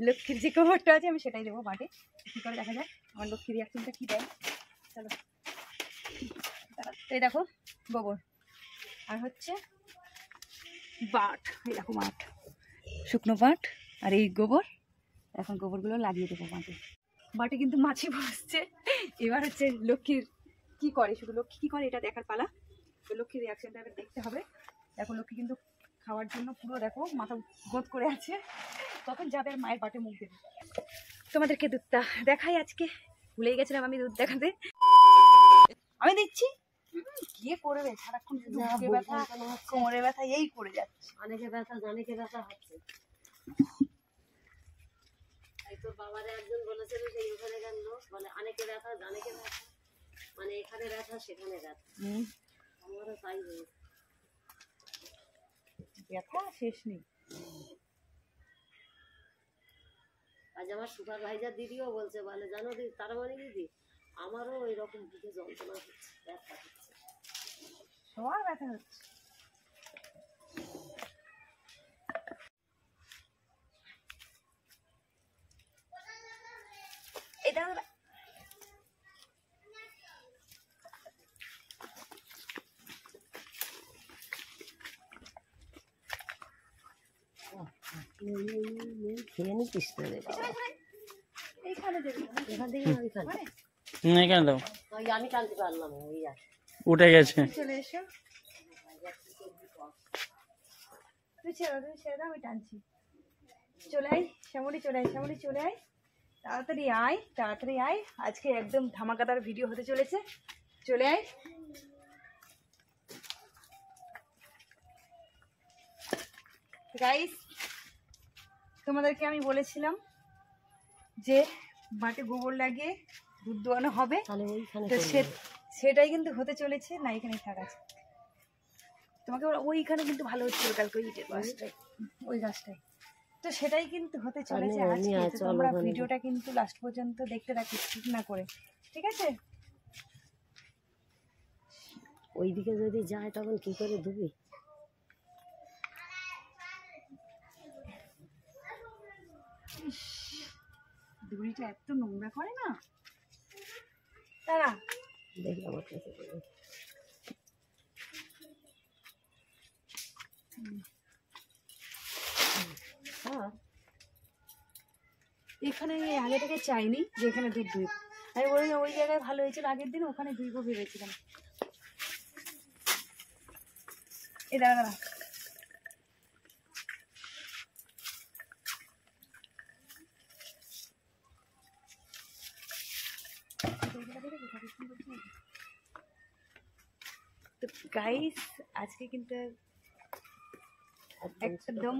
লক্ষ্মীর যে গোবরটা আছে আমি সেটাই দেবো বাটে। কী করে দেখা যায় আমার লক্ষ্মীর রিয়াকশনটা কী দেয়। চলো এই দেখো গোবর আর হচ্ছে বাট, এই দেখো মাঠ, শুকনো পাট আর এই গোবর। এখন গোবরগুলো লাগিয়ে দেবো মাঠে। মাঠে কিন্তু মাছি বসছে। এবার হচ্ছে লক্ষ্মীর কি করে, শুধু লক্ষ্মী কি করে এটা দেখার পালা। তো লক্ষ্মীর রিয়াকশনটা দেখতে হবে। দেখো লক্ষ্মী কিন্তু খাওয়ার জন্য পুরো দেখো মাথা গোদ করে আছে, তখন যাবে আর মায়ের পাটে মুখ দেবে। তোমাদেরকে দুধটা দেখাই, আজকে ভুলেই গেছিলাম আমি দুধ দেখাতে। আমি দিচ্ছি, কে করবে সারাক্ষণ শুধু বুকে ব্যথা কোমরে ব্যথা এই করে যাচ্ছে। অনেকে ব্যথা অনেকে ব্যথা হচ্ছে। এই তোর বাবারে একজন বলেছিল সেই ওখানে গেল, বলে অনেকে ব্যথা অনেকে ব্যথা, মানে এখানে ব্যথা সেখানে ব্যথা। আমারও তাই হয়েছে, ব্যথা শেষ নেই। আজ আমার সুপারভাইজার দিদিও বলছে, বলে জানো দিদি, তার মানে দিদি আমারও ওই রকম বুকে যন্ত্রণা হচ্ছে, ব্যথা হচ্ছে, সবার ব্যথা হচ্ছে। এটা খেয়ে নিচ্ছিস তো রে বাবা। এইখানে দেবে, এখান থেকে ওইখানে এখানে দাও, ওই আমি টানতে পারলাম না, ওই আর উঠে গেছে। চলে এসো, তুই ছেড়ে দাও, আমি টানছি। চলে আয় শ্যামলি, চলে আয় শ্যামলি, চলে আয়, তাড়াতাড়ি আয়, তাড়াতাড়ি আয়। আজকে একদম ধামাকাদার ভিডিও হতে চলেছে, চলে আয়। গাইস তোমাদেরকে আমি বলেছিলাম যে মাঠে গোবর লাগিয়ে দুধ দোয়ানো হবে, তাহলে ওইখানে তো সেটাই কিন্তু হতে চলেছে। না এখানেই থাক আছে, তোমাকে ওইখানে কিন্তু ভালো হচ্ছিল কালকে ওই ইটের গাছটাই, ওই গাছটাই। তো সেটাই কিন্তু হতে চলেছে আজকে। তো তোমরা ভিডিওটা কিন্তু লাস্ট পর্যন্ত দেখতে থাকো, স্কিপ না করে, ঠিক আছে? ওইদিকে যদি যায় তখন কি করে ধুবি? দড়িটা এত নোংরা করে না তারা, দেখলাম আমার কাছে এখানে আগে থেকে চাইনি যে এখানে দুধ দুই, আমি বলি ওই জায়গায় ভালো হয়েছিল আগের দিন, ওখানে দুইবো ভেবেছিলাম। এই দাঁড়া দাঁড়া, তো গাইস আজকে কিন্তু একদম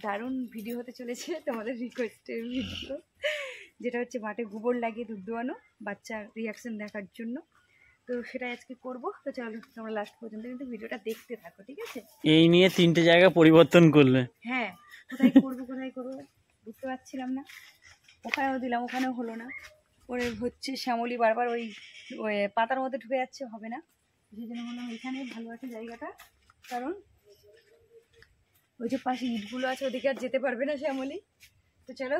দারুণ ভিডিও হতে চলেছে, তোমাদের রিকোয়েস্টের ভিডিও, যেটা হচ্ছে মাঠে গোবর লাগিয়ে দুধ দোয়ানো, বাচ্চার রিয়াকশন দেখার জন্য। তো সেটাই আজকে করবো। তো চলো তোমরা লাস্ট পর্যন্ত কিন্তু ভিডিওটা দেখতে থাকো, ঠিক আছে? এই নিয়ে 3টে জায়গা পরিবর্তন করলে। হ্যাঁ, কোথায় করবো বুঝতে পারছিলাম না। ওখানেও দিলাম, ওখানেও হলো না। ওরে হচ্ছে শ্যামলি বারবার ওই ওই পাতার মধ্যে ঢুকে যাচ্ছে, হবে না। সেই জন্য বললাম এখানে ভালো আছে জায়গাটা, কারণ ওই যে পাশে ইটগুলো আছে ওদিকে আর যেতে পারবে না শ্যামলি। তো চলো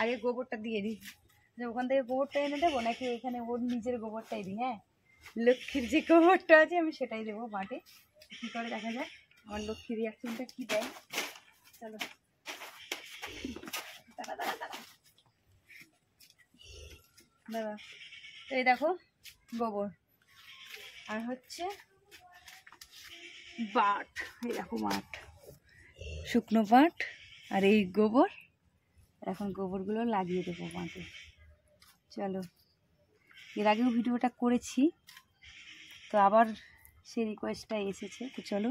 আগে গোবরটা দিয়ে দিই। ওখান থেকে গোবরটা এনে দেবো নাকি ওইখানে ওর নিজের গোবরটাই দিই? হ্যাঁ, লক্ষ্মীর যে গোবরটা আছে আমি সেটাই দেবো মাঠে। কী করে দেখা যায় আমার লক্ষ্মীর রিয়াকশনটা কী দেয়। চলো দাঁড়া দাঁড়া দাঁড়া দাঁড়া, তো এই দেখো গোবর আর হচ্ছে বাট, এই দেখো মাঠ, শুকনো পাট আর এই গোবর। এখন গোবরগুলো লাগিয়ে দেবো মাঠে। চলো, এর আগেও ভিডিওটা করেছি, তো আবার সেই রিকোয়েস্টটা এসেছে। তো চলো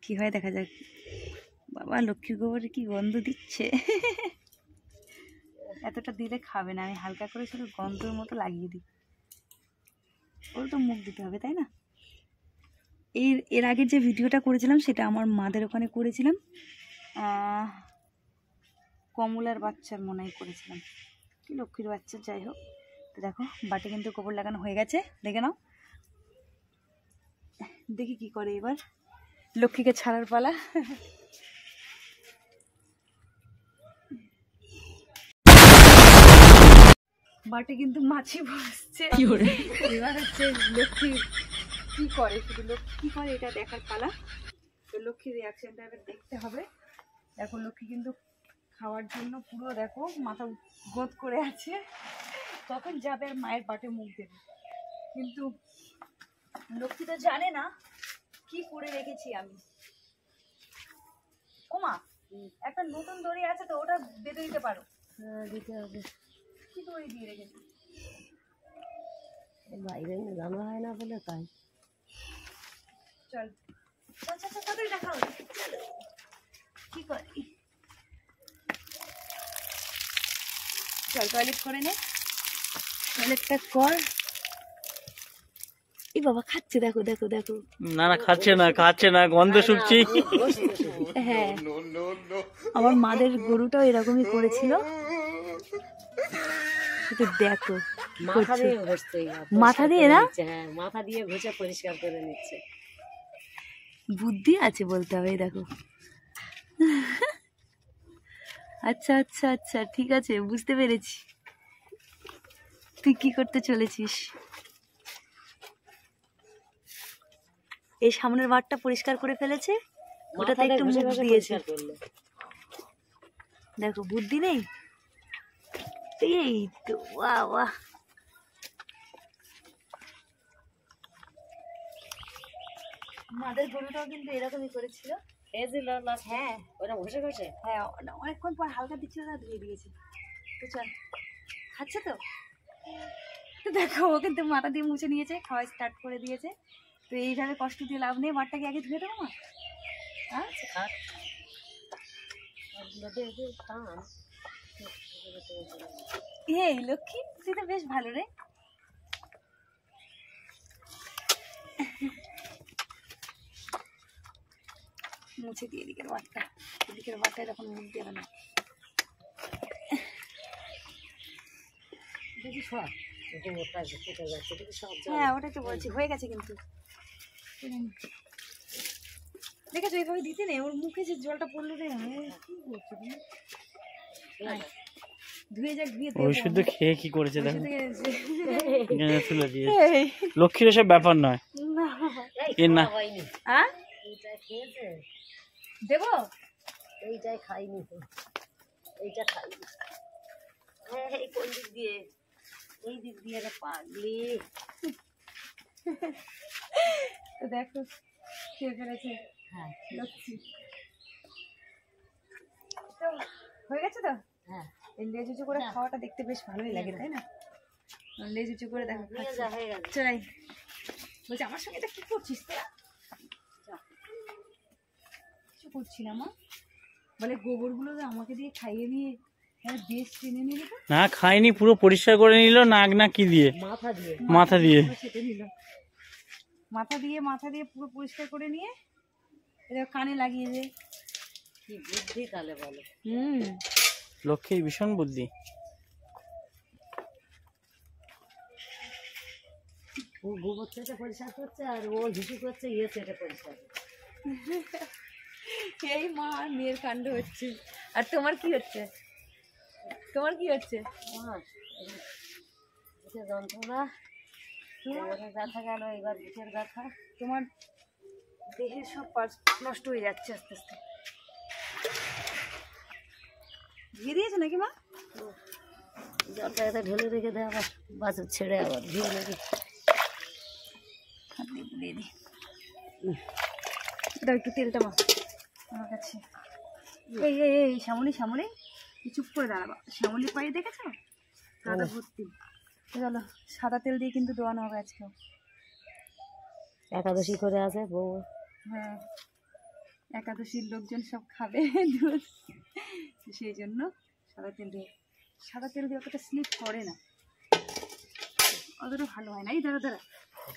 কী হয় দেখা যাক। বাবা লক্ষ্মীর গোবরে কি গন্ধ দিচ্ছে। এতটা দিলে খাবে না, আমি হালকা করে শুধু গন্ধর মতো লাগিয়ে দিই। ওর তো মুখ দিতে হবে তাই না? এর আগের যে ভিডিওটা করেছিলাম সেটা আমার মাদের ওখানে করেছিলাম, কমলার বাচ্চার মনে হয় করেছিলাম, কি লক্ষ্মীর বাচ্চার, যাই হোক। তো দেখো বাটে কিন্তু গোবর লাগানো হয়ে গেছে, দেখে নাও। দেখি কি করে এবার, লক্ষ্মীকে ছাড়ার পালা। বাটে কিন্তু মাছি বসছে। এবার হচ্ছে লক্ষ্মী কি করে, শুধু লক্ষ্মী কি করে এটা দেখার পালা। তো লক্ষ্মীর রিয়াকশনটা এবার দেখতে হবে। দেখো লক্ষ্মী কিন্তু খাওয়ার জন্য পুরো দেখো মাথা গোদ করে আছে, কখন যাবে আর মায়ের বাটে মুখ দেবে। কিন্তু লক্ষ্মী তো জানে না কি করে রেখেছি আমি। ওমা একটা নতুন দড়ি আছে তো, ওটা বেঁধে দিতে পারো। হ্যাঁ দিতে হবে। কি দড়ি দিয়ে রেখেছি? বাইরে জানা হয় না বলে তাই। চল চল চল চল তাড়াতাড়ি দেখাও। চলো কি করি, চল টয়লেট করে নে, টয়লেটটা কর। এই বাবা খাচ্ছে, দেখো দেখো দেখো। না না, খাচ্ছে না, গন্ধ শুকছি। হ্যাঁ আমার মাদের গরুটাও এরকমই করেছিল, কিন্তু দেখো কি মাথা করছে। দিয়ে ঘষতে, মাথা দিয়ে না? হ্যাঁ মাথা দিয়ে ঘষে পরিষ্কার করে নিচ্ছে। বুদ্ধি আছে বলতে হবে। এই দেখো। আচ্ছা আচ্ছা আচ্ছা ঠিক আছে, বুঝতে পেরেছি তুই কি করতে চলেছিস। এই সামনের বারটা পরিষ্কার করে ফেলেছে, ওটাতে মাথাটা একটু ঘষে মুখ ঘষে দিয়েছে। পরিষ্কার করলো। দেখো বুদ্ধি নেই। এই তো বাহ বাহ। মাদের গরুটাও কিন্তু এরকমই করেছিল। এই যে হ্যাঁ ওরা ঘষে ঘষে। হ্যাঁ অনেকক্ষণ পর হালকা দিচ্ছিল না, ধুয়ে দিয়েছে। তো চল, খাচ্ছে তো। তো দেখো ও কিন্তু মাথা দিয়ে মুছে নিয়েছে, খাওয়া স্টার্ট করে দিয়েছে। তো এইভাবে কষ্ট দিয়ে লাভ নেই, মাঠটাকে আগে ধুয়ে দেবো মা। হ্যাঁ খাক দেখে টান। এই লক্ষ্মী তুই তো বেশ ভালো রে। মুছে দিয়ে এদিকের বারটা, এদিকের বারটা এরকম মুখ দেবে না। দেখি সব গোবরটা কেটে যাচ্ছে, দেখি সব হ্যাঁ ওটাই তো বলছি, হয়ে গেছে কিন্তু। দেখেছো এইভাবে দিতে নেই, ওর মুখে যে জলটা পড়লো রে। কি করছো তুমি? ধুয়ে যাক, ধুয়ে ওই শুধু খেয়ে কি করেছে দেখো, দেবো। তুলে দিয়ে। লক্ষ্মীর এসব ব্যাপার নয়। না এ না, হয়নি। হ্যাঁ এইটা খেয়েছে, দেবো। এইটাই খাইনি তো, এইটা খাইনি। হ্যাঁ এই কোন দিক দিয়ে, এই দিক দিয়ে রে পাগলি। তো দেখো খেয়ে ফেলেছে হ্যাঁ লক্ষ্মী। তো হয়ে গেছে তো। হ্যাঁ এই লেজ উঁচু করে খাওয়াটা দেখতে বেশ ভালোই লাগে, তাই না? লেজ উঁচু করে দেখো নিয়ে যা, হয়ে গেছে। চলাই। বলছি আমার সঙ্গে এটা কি করছিস তোরা? কিছু করছি না মা। বলে গোবরগুলো যে আমাকে দিয়ে খাইয়ে দিয়ে বেশ টেনে নিলে তো। না খাইনি, পুরো পরিষ্কার করে নিল নাক না কি দিয়ে, মাথা দিয়ে মাথা দিয়ে। সেটে নিল, মাথা দিয়ে পুরো পরিষ্কার করে নিয়ে এটা কানে লাগিয়ে দে। কি বুদ্ধি তাহলে বলো। লক্ষ্মীর ভীষণ বুদ্ধি। ও গোবর চেটে পরিষ্কার করছে আর ও হিসু করছে ইয়ে চেটে পরিষ্কার করছে। এই মা আর মেয়ের কাণ্ড হচ্ছে। আর তোমার কি হচ্ছে? তোমার কি হচ্ছে? আমার বুকের যন্ত্রণা, কোমরের ব্যথা গেল, এবার বুকের ব্যথা। তোমার দেহের সব পার্টস নষ্ট হয়ে যাচ্ছে আস্তে আস্তে। ধুয়ে দিয়েছো নাকি মা? জলটা এতে ঢেলে রেখে দেয়, আবার বাছুর ছেড়ে আবার ধুয়ে নেবে। হাত দিয়ে ধুয়ে দিই। দাও একটু তেলটা মা আমার কাছে। এই এই এই শ্যামলি শ্যামলি চুপ করে দাঁড়াবা। শ্যামলি পায়ে দেখেছো? সাদা ভর্তি। চলো সাদা তেল দিয়ে কিন্তু দোয়ানো হবে আজকেও। একাদশী করে আছে বউ। হ্যাঁ একাদশীর লোকজন সব খাবে দুধ, সেই জন্য সাদা তেল দিয়ে। সাদা তেল দিয়ে অতটা স্লিপ করে না, অতটা ভালো হয় না। এই দাঁড়া দাঁড়া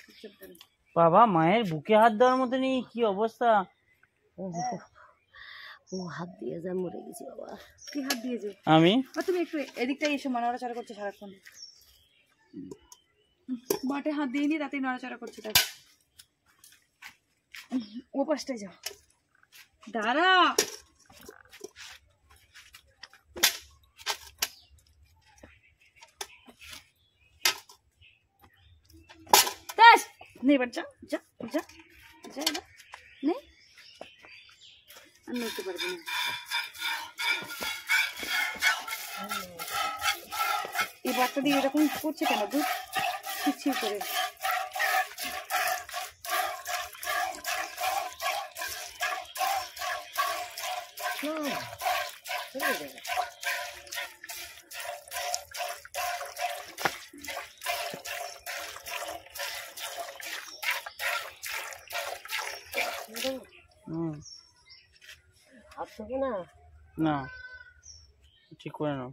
চুপচাপ দাঁড়া। বাবা মায়ের বুকে হাত দেওয়ার মতো নেই, কি অবস্থা। ও হাত দিয়ে যা মরে গেছি বাবা। কি হাত দিয়েছে? আমি তুমি একটু এদিকটাই এসো, নড়াচড়া করছে সারাক্ষণ। মাঠে হাত দিয়ে নি, রাতেই নড়াচড়া করছে। তার ও পাশটায় যাও, দাঁড়া। নে এবার যা যা যা যা এবার নে, আর নড়তে পারবি না। এই বাচ্চা দিয়ে এরকম করছে কেন দুধ ছিটছিট করে? হাত থাকে না, না ঠিক করে নাও।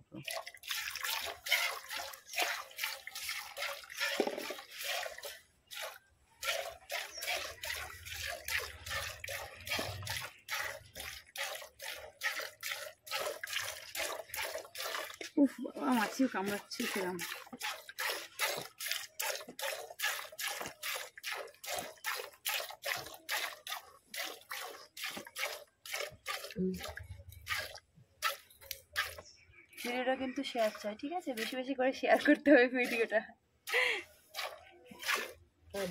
উফ বাবা, মাছিও কামড়াচ্ছে সেরকম। ভিডিওটা কিন্তু শেয়ার চাই, ঠিক আছে? বেশি বেশি করে শেয়ার করতে হবে ভিডিওটা।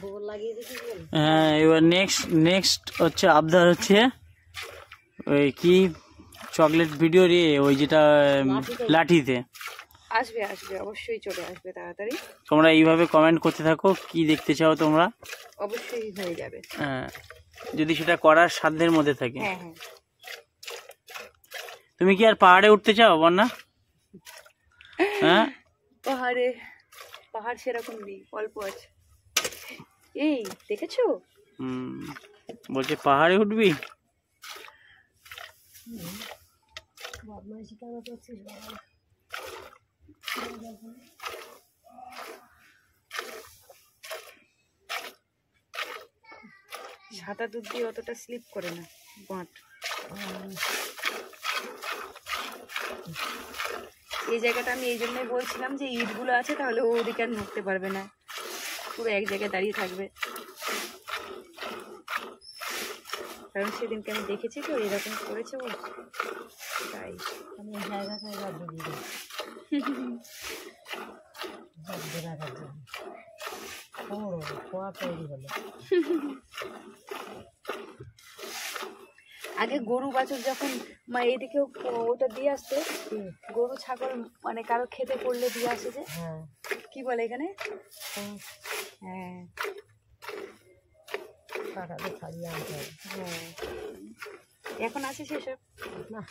গোবর লাগিয়ে দিচ্ছিস বলে? হ্যাঁ, এবার নেক্সট হচ্ছে আবদার হচ্ছে ওই কি চকলেট ভিডিও রে, ওই যেটা লাঠিতে। আসবে আসবে, অবশ্যই চলে আসবে তাড়াতাড়ি। তোমরা এইভাবে কমেন্ট করতে থাকো কি দেখতে চাও তোমরা, অবশ্যই হয়ে যাবে। হ্যাঁ, যদি সেটা করার সাধ্যের মধ্যে থাকে। হ্যাঁ হ্যাঁ। তুমি কি আর পাহাড়ে উঠতে চাও বন্যা? হ্যাঁ, পাহাড় সেরকম নেই, অল্প আছে। এই দেখেছো? বলছে পাহাড়ে উঠবি? বদমাইশি কেন করছিস বাবা? সাদা দুধ দিয়ে অতটা স্লিপ করে না বাঁট। এই জায়গাটা আমি এই জন্যই বলছিলাম যে ইটগুলো আছে, তাহলে ও ওদিকে আর নড়তে পারবে না, পুরো এক জায়গায় দাঁড়িয়ে থাকবে। কারণ সেদিনকে আমি দেখেছি তো এরকম করেছে ও, তাই আমি এই জায়গাটায় বাদ দিয়ে দিই রাখার জন্য। খোয়া তৈরি হলো। আগে গরু বাছুর যখন মা এইদিকে ওটা দিয়ে আসতো, গরু ছাগল মানে কারো খেতে পড়লে দিয়ে আসে যে, হ্যাঁ, কি বলে এখানে, হ্যাঁ কাটাতে ছাড়িয়ে আনতে হবে। হ্যাঁ, এখন আছে সেসব না,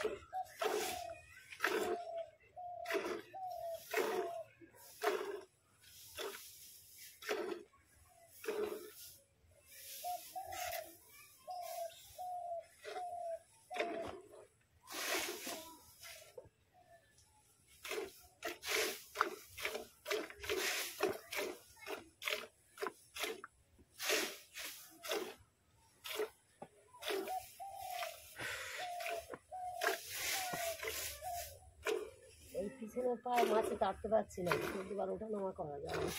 এই পিছনের পায়ে মাছে তাড়তে পারছি না, কিন্তু বার ওঠা নামা করা যায় না।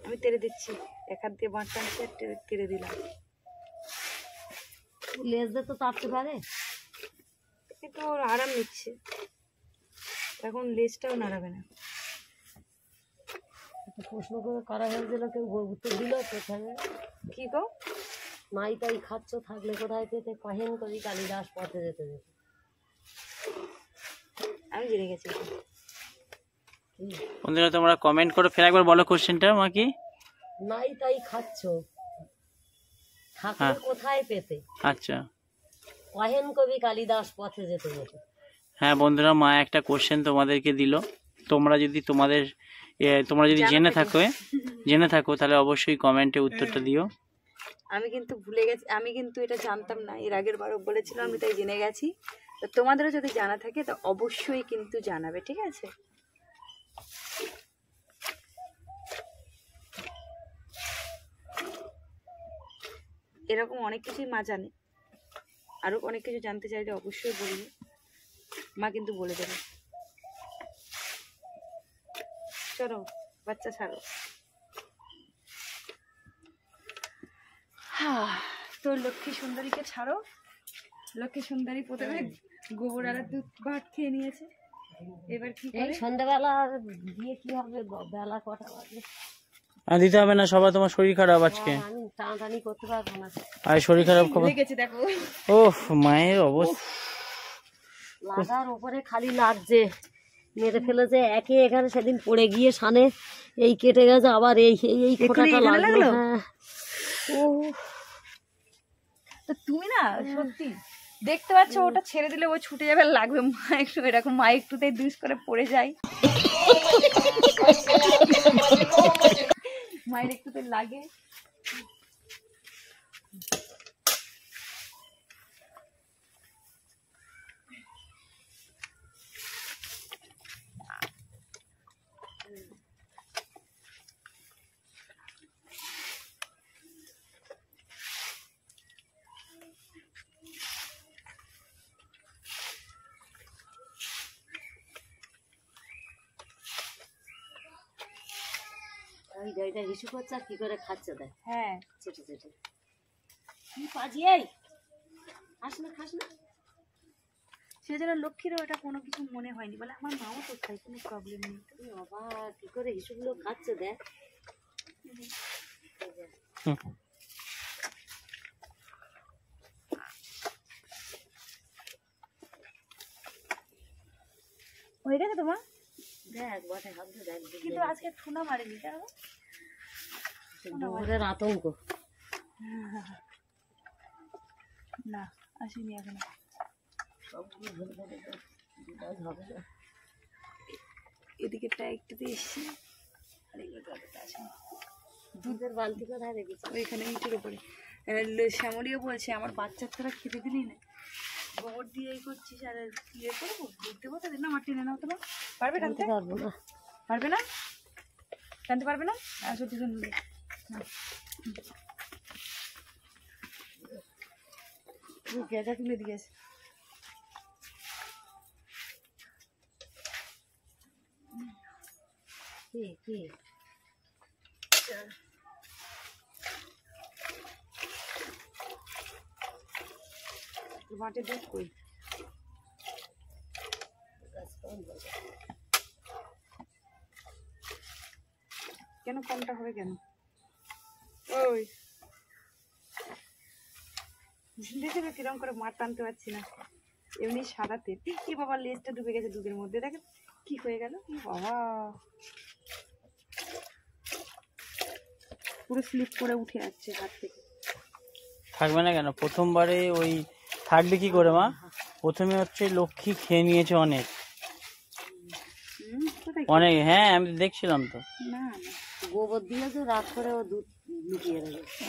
আমি তেড়ে দিচ্ছি, এক হাত দিয়ে বাঁট টানছি, তেড়ে দিলাম। লেজ দিয়ে তো তাড়তে পারে, কিন্তু ওর আরাম নিচ্ছে, এখন লেজটাও নাড়াবে না। প্রশ্ন করে করা হয়েছিল, কেউ উত্তর দিল কোথায়? কি গো? মাই তাই খাচ্ছ, থাকলে কোথায় পেতে, পাহেন করি কালিদাস পথে যেতে যেতে। আমি জেনে গেছি। বন্ধুরা তোমরা কমেন্ট করো, ফের একবার বলো কোশ্চেনটা মা কি? নাই তাই খাচ্ছ, থাকলে কোথায় পেতে, আচ্ছা, পাহেন কবি কালিদাস পথে যেতে যেতে। হ্যাঁ বন্ধুরা, মা একটা কোশ্চেন তোমাদেরকে দিল, তোমরা যদি জেনে থাকো তাহলে অবশ্যই কমেন্টে উত্তরটা দিও। আমি কিন্তু ভুলে গেছি, আমি কিন্তু এটা জানতাম না, এর আগের বারও বলেছিলাম, আমি তাই জেনে গেছি। তো তোমাদেরও যদি জানা থাকে তো অবশ্যই কিন্তু জানাবে, ঠিক আছে? এরকম অনেক কিছুই মা জানে, আরো অনেক কিছু জানতে চাইলে অবশ্যই বলবে, মা কিন্তু বলে দেবে। চলো বাচ্চা ছাড়ো। তো লক্ষ্মী সুন্দরীকে ছাড়ো। লক্ষ্মী সুন্দরী প্রথমে গোবর আর দুধ ভাত খেয়ে নিয়েছে, এবার কি এই করে? সন্ধ্যাবেলা দিয়ে কি হবে, বেলা কটা বাজে? দিতে হবে না, সবাই তোমার শরীর খারাপ আজকে। আমি টানাটানি করতে পারবো না। আর শরীর খারাপ খবর। লেগেছে দেখো। ওহ মায়ের অবস্থা। লাগার উপরে খালি লাগছে, মেরে ফেলেছে একে। এখানে সেদিন পড়ে গিয়ে সানে এই কেটে গেছে, আবার এই এই এই খোঁটাটা এখানে লাগলো। লাগলো? হ্যাঁ। ও তো তুমি না সত্যি দেখতে পাচ্ছ, ওটা ছেড়ে দিলে ও ছুটে যাবে, লাগবে। মা একটু এরকম, মা একটুতেই দুস করে পড়ে যায়, মায়ের একটুতে লাগে। এটা হিসু করছে আর কি করে খাচ্ছে দেখ, হ্যাঁ চেটে চেটে। কি পাজি, এই খাস না খাস না। সেজন্য লক্ষ্মীরও এটা কোনো কিছু মনে হয়নি, বলে আমার মাও তো খাই, কোনো প্রবলেম নেই। এই বাবা কি করে হিসুগুলো খাচ্ছে দেখ। হয়ে গেছে তোমার? দেখ বটে হাত দিয়ে দেখ, কিন্তু আজকে ঠুনা মারেনি, জানো? দুপুরের আতঙ্ক। না আসেনি এখনো। সবগুলো ধরে ধরে দেখ, দুটাই হবে না। এদিকেটা একটুতে এসছি, আর এগুলো অতটা আসেনি। দুধের বালতি কোথায় রেখেছি? ওইখানে ইটের উপরে। শ্যামলীও বলছে আমার বাচ্চার তোরা খেতে দিলি না, গোবর দিয়ে এই করছিস, আর ইয়ে করবো দুধ দেবো তাদের। না আমার টেনে নাও তোমার, পারবে টানতে? টানতে পারবো না। পারবে না? টানতে পারবে না? আসো দুজন মিলে। গেজা তুলে দিয়েছে। কি কি মাঠে দুধ কই? কেন কমটা হবে কেন? ওই দেখে কিরম করে মাঠ টানতে পারছি না, এমনি সাদাতে। কি বাবা লেজটা ডুবে গেছে দুধের মধ্যে, দেখেন কি হয়ে গেল। বাবা পুরো স্লিপ করে উঠে যাচ্ছে হাত থেকে। থাকবে না কেন? প্রথমবারে ওই থাকবে কি করে মা? প্রথমে হচ্ছে লক্ষ্মী খেয়ে নিয়েছে অনেক কোথায়? অনেক। হ্যাঁ আমি দেখছিলাম তো। না না গোবর দিয়েছে, রাত করে ও দুধ লুকিয়ে রেখেছে।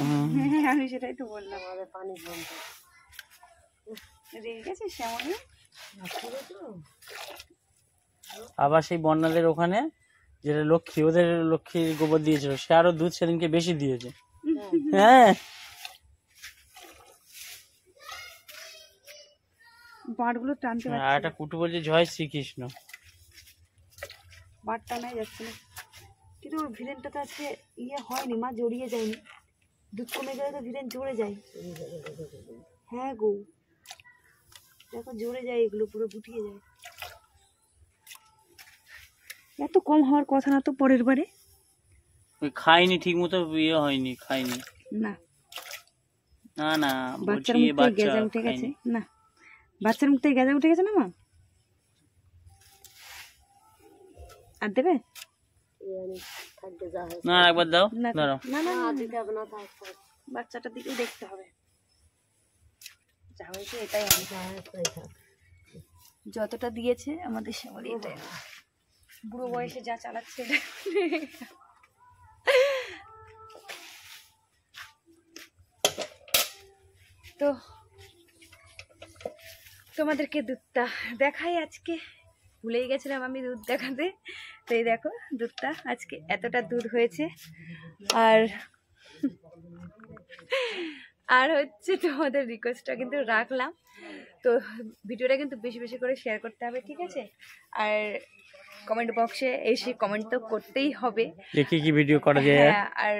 হ্যাঁ, আমি সেটাই তো বললাম। আমাদের পানি বন্ধ রেগে গেছে শ্যামলী। আবার সেই বন্যাদের ওখানে যেটা লক্ষ্মী, ওদের লক্ষ্মীর গোবর দিয়েছিল, সে আরো দুধ সেদিনকে বেশি দিয়েছে। হ্যাঁ বাঁটগুলো টানতে আর পারছি একটা কুটু বলছে জয় শ্রীকৃষ্ণ। বাঁট টানাই যাচ্ছে না, কিন্তু ওর ভিরেনটা তো আজকে ইয়ে হয়নি, মা জড়িয়ে যায়নি। দুধ কমে গেলে তো ভিরেন জড়ে যায়। হ্যাঁ গো দেখো জড়ে যায়, এগুলো পুরো গুটিয়ে যায়। এত কম হওয়ার কথা না তো পরের বারে। ওই খাইনি ঠিক মতো, ইয়ে হয়নি, খাইনি। না না না বাচ্চার বলছি মুখ থেকে গেজা উঠে গেছে। না বাচ্চার মুখ থেকে গেজা উঠে গেছে না মা। আর দেবে থাকবে যা হয়। না একবার দাও, না দাঁড়াও। না না না দিতে হবে না, থাক থাক। বাচ্চাটার দিকেও দেখতে হবে, যা হয়েছে এটাই হবে। যা হয় তাই থাক। যতটা দিয়েছে আমাদের শ্যামলী এটাই হবে। বুড়ো বয়সে যা চালাচ্ছে এটা। তো তোমাদেরকে দুধটা দেখাই আজকে, ভুলেই গেছিলাম আমি দুধ দেখাতে। তো এই দেখো দুধটা আজকে এতটা দুধ হয়েছে। আর আর হচ্ছে তোমাদের রিকোয়েস্টটা কিন্তু রাখলাম, তো ভিডিওটা কিন্তু বেশি বেশি করে শেয়ার করতে হবে, ঠিক আছে? আর কমেন্ট বক্সে এসে কমেন্ট তো করতেই হবে যে কি কি ভিডিও করা যায়। হ্যাঁ, আর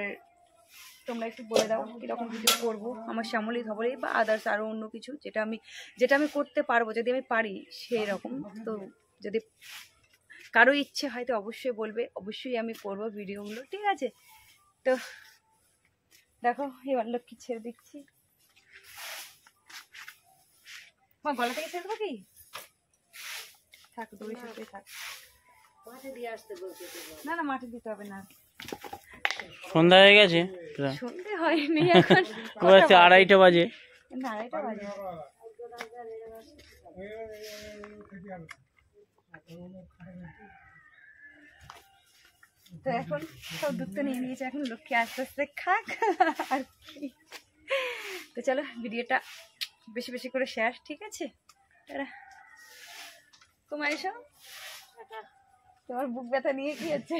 তোমরা একটু বলে দাও কীরকম ভিডিও করবো, আমার শ্যামলী ধবলে বা আদার্স আরও অন্য কিছু যেটা আমি করতে পারবো, যদি আমি পারি সেই রকম। তো যদি কারো ইচ্ছে হয় তো অবশ্যই বলবে, অবশ্যই আমি করবো ভিডিওগুলো, ঠিক আছে? তো দেখো এবার লক্ষ্মী ছেড়ে দিচ্ছি। তোমার গলা থেকে ছেড়ে দেবো কি? থাক, দড়ির সাথে থাক। মাঠে দিয়ে আসতে বলছে তো বল। না না, মাঠে দিতে হবে না। সন্ধ্যা হয়ে গেছে প্রায়। সন্ধে হয়নি এখন, ও আচ্ছা, 2:30 বাজে। না, 2:30 বাজে। তো এখন সব দুধ তো নিয়ে নিয়েছে, এখন লক্ষ্মী আস্তে আস্তে খাক আর কি। তো চলো ভিডিওটা বেশি বেশি করে শেয়ার, ঠিক আছে? তোমার এসো, তোমার বুক ব্যথা নিয়ে কি হচ্ছে?